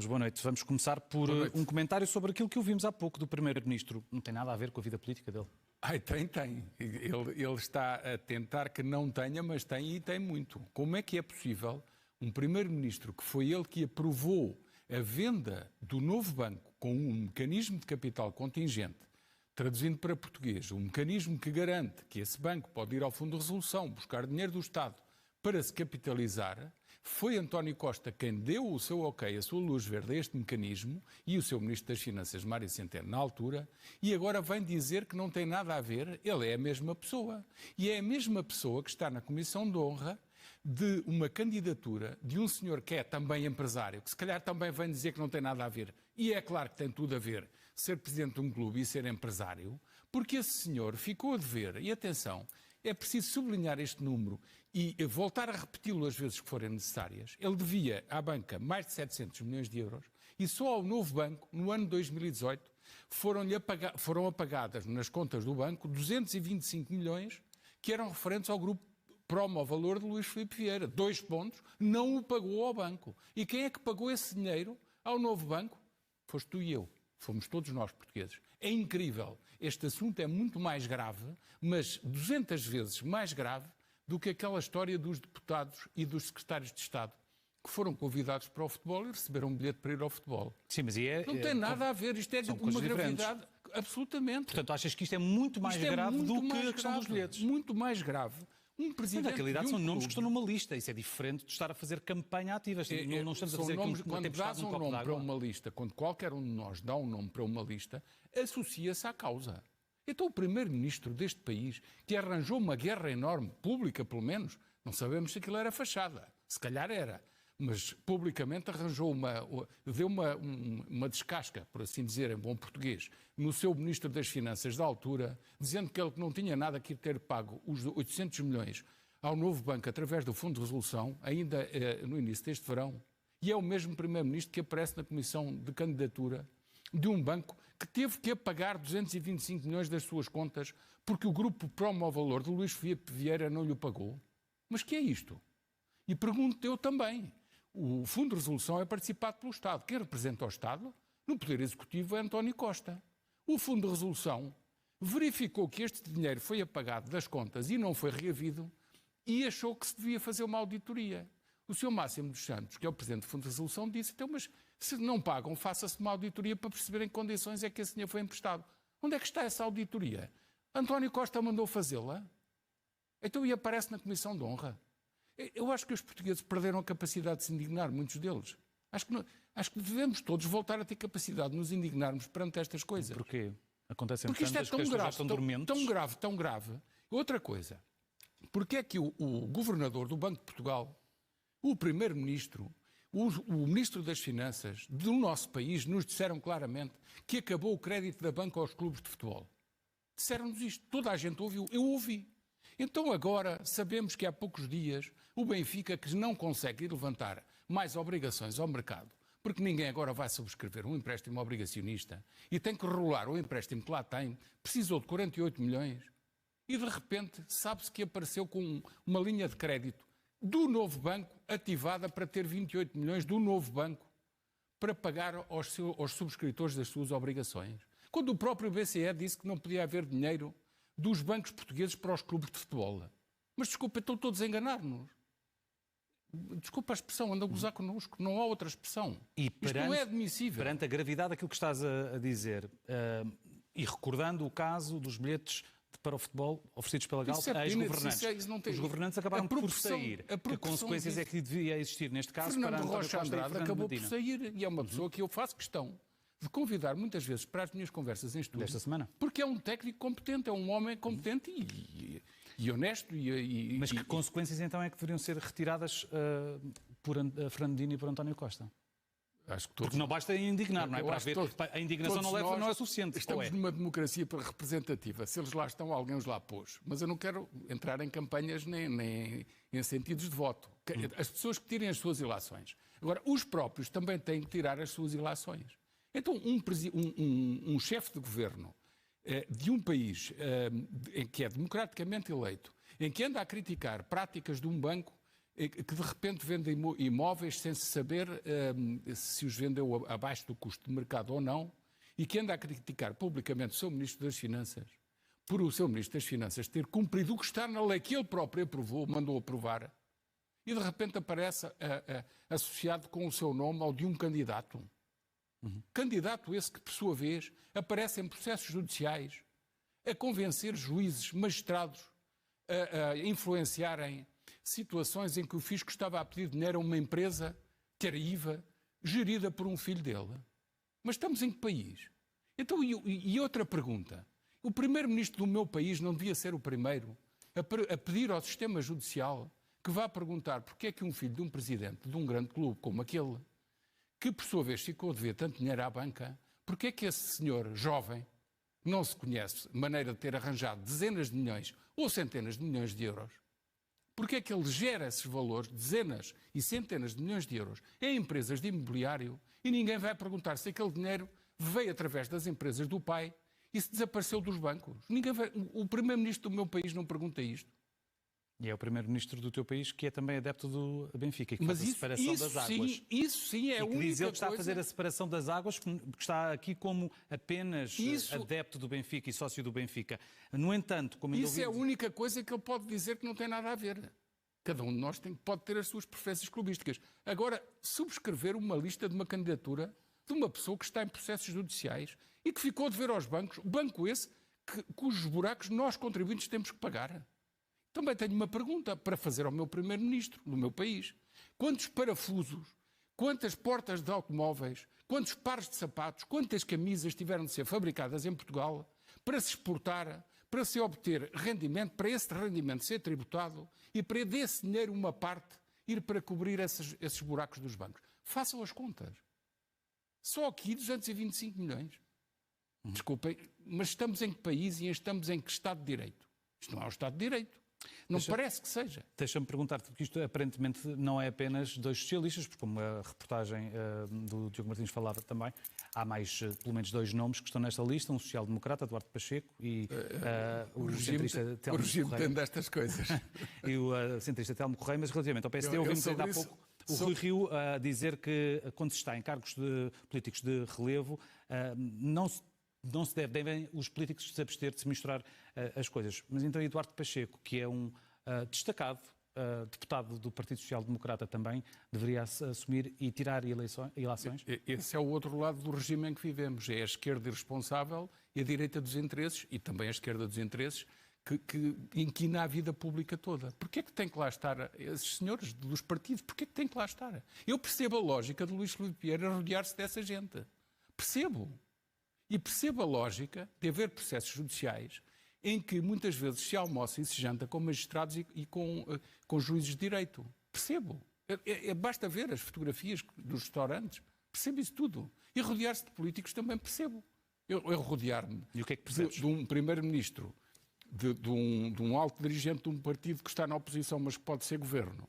Ramos, boa noite. Vamos começar por um comentário sobre aquilo que ouvimos há pouco do Primeiro-Ministro. Não tem nada a ver com a vida política dele. Tem. Ele está a tentar que não tenha, mas tem e tem muito. Como é que é possível um Primeiro-Ministro, que foi ele que aprovou a venda do novo banco com um mecanismo de capital contingente, traduzindo para português, um mecanismo que garante que esse banco pode ir ao Fundo de Resolução, buscar dinheiro do Estado para se capitalizar, foi António Costa quem deu o seu ok, a sua luz verde a este mecanismo, e o seu Ministro das Finanças, Mário Centeno, na altura, e agora vem dizer que não tem nada a ver, ele é a mesma pessoa. E é a mesma pessoa que está na Comissão de Honra de uma candidatura de um senhor que é também empresário, que se calhar também vem dizer que não tem nada a ver, e é claro que tem tudo a ver, ser presidente de um clube e ser empresário, porque esse senhor ficou a dever, e atenção, é preciso sublinhar este número e voltar a repeti-lo as vezes que forem necessárias. Ele devia à banca mais de 700 milhões de euros e só ao novo banco, no ano 2018, foram apagadas nas contas do banco 225 milhões que eram referentes ao grupo Promovalor de Luís Filipe Vieira. 2 pontos, não o pagou ao banco. E quem é que pagou esse dinheiro ao novo banco? Foste tu e eu. Fomos todos nós portugueses. É incrível. Este assunto é muito mais grave, mas 200 vezes mais grave do que aquela história dos deputados e dos secretários de Estado que foram convidados para o futebol e receberam um bilhete para ir ao futebol. Sim, mas não tem nada a ver. Isto é de uma gravidade... Absolutamente. Portanto, achas que isto é muito mais grave do que a questão dos bilhetes? Muito mais grave. Um presidente. Mas, na realidade, são nomes que estão numa lista. Isso é diferente de estar a fazer campanha ativa. Não estamos a fazer nomes, aquilo quando dás um nome para uma lista, quando qualquer um de nós dá um nome para uma lista, associa-se à causa. Então o primeiro-ministro deste país, que arranjou uma guerra enorme, pública pelo menos, não sabemos se aquilo era fachada, se calhar era, mas publicamente deu uma descasca, por assim dizer, em bom português, no seu Ministro das Finanças da altura, dizendo que ele não tinha nada que ter pago os 800 milhões ao novo banco através do Fundo de Resolução, ainda no início deste verão. E é o mesmo Primeiro-Ministro que aparece na comissão de candidatura de um banco que teve que apagar 225 milhões das suas contas porque o grupo Promovalor de Luís Filipe Vieira não lhe pagou. Mas que é isto? E pergunto eu também. O Fundo de Resolução é participado pelo Estado. Quem representa o Estado no Poder Executivo é António Costa. O Fundo de Resolução verificou que este dinheiro foi apagado das contas e não foi reavido e achou que se devia fazer uma auditoria. O Sr. Máximo dos Santos, que é o Presidente do Fundo de Resolução, disse, então, mas se não pagam, faça-se uma auditoria para perceber em que condições é que esse dinheiro foi emprestado. Onde é que está essa auditoria? António Costa mandou fazê-la? Então e aparece na Comissão de Honra? Eu acho que os portugueses perderam a capacidade de se indignar, muitos deles. Acho que devemos todos voltar a ter capacidade de nos indignarmos perante estas coisas. Porquê? Acontecem porque isto é tão grave, tão grave. Outra coisa, porque é que o governador do Banco de Portugal, o primeiro-ministro, o ministro das Finanças do nosso país nos disseram claramente que acabou o crédito da banca aos clubes de futebol? Disseram-nos isto. Toda a gente ouviu. Eu ouvi. Então agora sabemos que há poucos dias o Benfica, que não consegue levantar mais obrigações ao mercado, porque ninguém agora vai subscrever um empréstimo obrigacionista e tem que rolar o empréstimo que lá tem, precisou de 48 milhões e de repente sabe-se que apareceu com uma linha de crédito do novo banco ativada para ter 28 milhões do novo banco para pagar aos subscritores das suas obrigações. Quando o próprio BCE disse que não podia haver dinheiro dos bancos portugueses para os clubes de futebol. Mas desculpa, estão todos a enganar-nos. Desculpa a expressão, andam a gozar connosco, não há outra expressão. Isto não é admissível. Perante a gravidade daquilo que estás a dizer, e recordando o caso dos bilhetes para o futebol oferecidos pela Galp a ex-governantes. Os governantes acabaram por sair. Que consequências é que devia existir neste caso Fernando para António Rocha Costa Andrade acabou por sair e é uma pessoa que eu faço questão de convidar muitas vezes para as minhas conversas em estúdio. Desta semana. Porque é um técnico competente, é um homem competente e honesto. Mas que consequências então é que deveriam ser retiradas por Fernandino e por António Costa? Acho que todos... Porque não basta indignar, não é? Para haver... A indignação não é suficiente. Estamos numa democracia representativa. Se eles lá estão, alguém os lá pôs. Mas eu não quero entrar em campanhas nem em sentidos de voto. As pessoas que tirem as suas ilações. Agora, os próprios também têm que tirar as suas ilações. Então, um chefe de governo de um país em que é democraticamente eleito, em que anda a criticar práticas de um banco que de repente vende imóveis sem se saber se os vendeu abaixo do custo de mercado ou não, e que anda a criticar publicamente o seu Ministro das Finanças, por o seu Ministro das Finanças ter cumprido o que está na lei que ele próprio aprovou, mandou aprovar, e de repente aparece associado com o seu nome ao de um candidato. Candidato esse que, por sua vez, aparece em processos judiciais a convencer juízes, magistrados, a influenciarem situações em que o fisco estava a pedir dinheiro a uma empresa, que era IVA, gerida por um filho dele. Mas estamos em que país? Então, e outra pergunta. O primeiro-ministro do meu país não devia ser o primeiro a pedir ao sistema judicial que vá perguntar porque é que um filho de um presidente de um grande clube como aquele, que por sua vez ficou a dever tanto dinheiro à banca, porque é que esse senhor jovem não se conhece maneira de ter arranjado dezenas de milhões ou centenas de milhões de euros? Porque é que ele gera esses valores, dezenas e centenas de milhões de euros, em empresas de imobiliário, e ninguém vai perguntar se aquele dinheiro veio através das empresas do pai e se desapareceu dos bancos? O primeiro-ministro do meu país não pergunta isto. E é o primeiro-ministro do teu país que é também adepto do Benfica, que faz a separação das águas. Isso sim é a única coisa... diz ele que está a fazer a separação das águas, porque está aqui como apenas adepto do Benfica e sócio do Benfica. No entanto, como isso é a única coisa que ele pode dizer que não tem nada a ver. Cada um de nós pode ter as suas preferências clubísticas. Agora, subscrever uma lista de uma candidatura de uma pessoa que está em processos judiciais e que ficou a dever aos bancos, banco esse cujos buracos nós, contribuintes, temos que pagar. Também tenho uma pergunta para fazer ao meu primeiro-ministro do meu país. Quantos parafusos, quantas portas de automóveis, quantos pares de sapatos, quantas camisas tiveram de ser fabricadas em Portugal para se exportar, para se obter rendimento, para esse rendimento ser tributado e para desse dinheiro uma parte ir para cobrir esses buracos dos bancos? Façam as contas. Só aqui 225 milhões. Desculpem, mas estamos em que país e estamos em que Estado de Direito? Isto não é um Estado de Direito. Não parece que seja. Deixa-me perguntar-te, porque isto aparentemente não é apenas dois socialistas, porque como a reportagem do Diogo Martins falava também, há mais, pelo menos, dois nomes que estão nesta lista, um social-democrata, Eduardo Pacheco, e o centrista Telmo Correia. O regime tem destas coisas. E o centrista Telmo Correia, mas relativamente ao PSD, ouvimos ainda há pouco o Rui Rio a dizer que quando se está em cargos políticos de relevo, não se devem os políticos se abster de se misturar as coisas. Mas então Eduardo Pacheco, que é um destacado deputado do Partido Social Democrata também, deveria assumir e tirar eleições? Esse é o outro lado do regime em que vivemos. É a esquerda irresponsável e a direita dos interesses, e também a esquerda dos interesses, que inquina a vida pública toda. Porquê é que tem que lá estar esses senhores dos partidos? Porquê é que tem que lá estar? Eu percebo a lógica de Luís Filipe Vieira rodear-se dessa gente. Percebo. E percebo a lógica de haver processos judiciais em que muitas vezes se almoça e se janta com magistrados e com juízes de direito. Percebo. Basta ver as fotografias dos restaurantes. Percebo isso tudo. E rodear-se de políticos também percebo. Eu rodear-me de um primeiro-ministro, de um alto dirigente de um partido que está na oposição, mas que pode ser governo,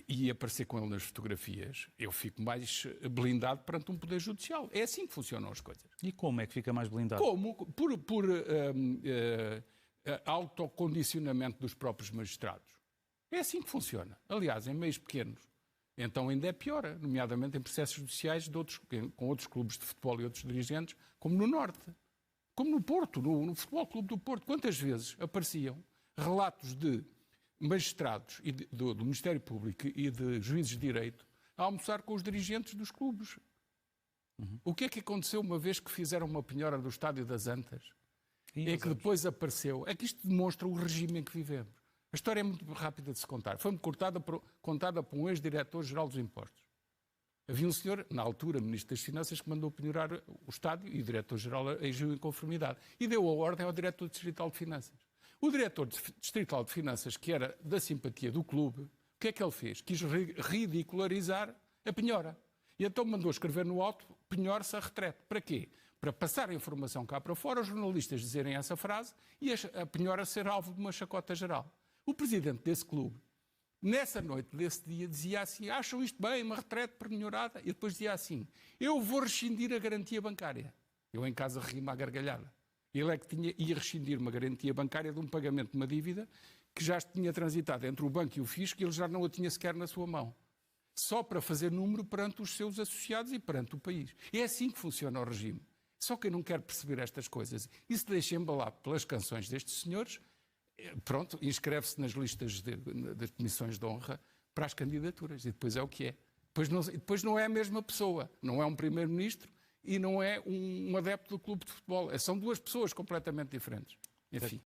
e aparecer com ele nas fotografias, eu fico mais blindado perante um poder judicial. É assim que funcionam as coisas. E como é que fica mais blindado? Como? Por autocondicionamento dos próprios magistrados. É assim que funciona. Aliás, em meios pequenos. Então ainda é pior, nomeadamente em processos judiciais com outros clubes de futebol e outros dirigentes, como no Norte. Como no Porto, no Futebol Clube do Porto. Quantas vezes apareciam relatos de magistrados do Ministério Público e de juízes de direito a almoçar com os dirigentes dos clubes? O que é que aconteceu uma vez que fizeram uma penhora do Estádio das Antas? É que depois apareceu. É que isto demonstra o regime em que vivemos. A história é muito rápida de se contar. Foi-me contada por um ex-diretor-geral dos impostos. Havia um senhor, na altura, Ministro das Finanças, que mandou penhorar o estádio e o diretor-geral agiu em conformidade. E deu a ordem ao diretor distrital de Finanças. O diretor distrital de Finanças, que era da simpatia do clube, o que é que ele fez? Quis ridicularizar a penhora. E então mandou escrever no auto, penhora-se a retrete. Para quê? Para passar a informação cá para fora, os jornalistas dizerem essa frase e a penhora ser alvo de uma chacota geral. O presidente desse clube, nessa noite desse dia, dizia assim: acham isto bem, uma retrete penhorada? E depois dizia assim: eu vou rescindir a garantia bancária. Eu em casa ri-me à gargalhada. Ele é que ia rescindir uma garantia bancária de um pagamento de uma dívida que já tinha transitado entre o banco e o fisco e ele já não a tinha sequer na sua mão. Só para fazer número perante os seus associados e perante o país. É assim que funciona o regime. Só quem não quer perceber estas coisas e se deixa embalar pelas canções destes senhores, pronto, inscreve-se nas listas das comissões de honra para as candidaturas. E depois é o que é. Depois não é a mesma pessoa. Não é um primeiro-ministro e não é um adepto do clube de futebol. São duas pessoas completamente diferentes. Enfim.